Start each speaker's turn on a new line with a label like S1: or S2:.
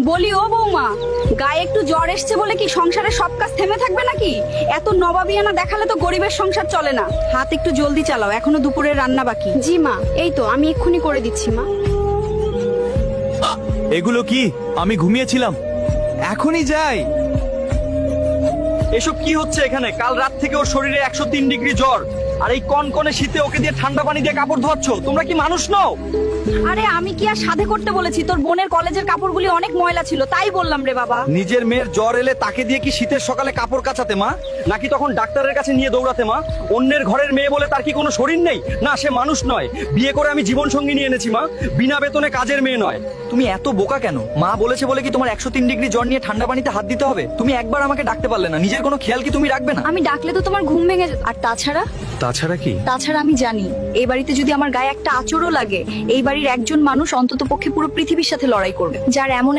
S1: বলি ও বৌমা, গায়ে একটু জ্বর এসছে বলে কি সংসারের সব কাজ থেমে থাকবে নাকি? এত নবাবিয়ানা দেখালে তো গরিবের সংসার চলে না। হাত একটু জলদি চালাও, এখনো দুপুরের রান্না বাকি।
S2: জি মা, এই তো আমি এক্ষুনি করে দিচ্ছি মা।
S3: এগুলো কি? আমি ঘুমিয়েছিলাম, এখনই যাই।
S4: এসব কি হচ্ছে এখানে? কাল রাত থেকে ওর শরীরে 103 ডিগ্রি জ্বর, আর এই কনকনে শীতে ওকে দিয়ে ঠান্ডা পানি দিয়ে কাপড় ধোয়াচ্ছ। তোমরা কি মানুষ নও?
S1: আরে আমি কি আর সাধে করতে বলেছি? তোর বোনের কলেজের কাপড়গুলি অনেক ময়লা ছিল, তাই বললাম রে বাবা।
S4: নিজের মেয়ের জ্বর এলে তাকে দিয়ে কি শীতের সকালে কাপড় কাচাতে মা? নাকি তখন ডাক্তারের কাছে নিয়ে দৌড়াতে মা? অন্যের ঘরের মেয়ে বলে তার কি কোনো শরীর নেই? না, সে মানুষ নয়। বিয়ে করে আমি জীবন সঙ্গী নিয়ে এনেছি মা, বিনা বেতনে কাজের মেয়ে নয়।
S3: তুমি এত বোকা কেন? মা বলেছে বলে কি তোমার 103 ডিগ্রি জ্বর নিয়ে ঠান্ডা পানিতে হাত দিতে হবে? তুমি একবার আমাকে ডাকতে পারলে না? নিজের কোনো খেয়াল কি তুমি রাখবে না?
S1: আমি ডাকলে তো তোমার ঘুম ভেঙে আর তাছাড়া
S3: কি?
S1: তাছাড়া আমি জানি এই বাড়িতে যদি আমার গায়ে একটা আঁচড়ও লাগে, এই বাড়ির একজন মানুষ অন্তত পক্ষে পুরো পৃথিবীর সাথে লড়াই করবে, যার এমন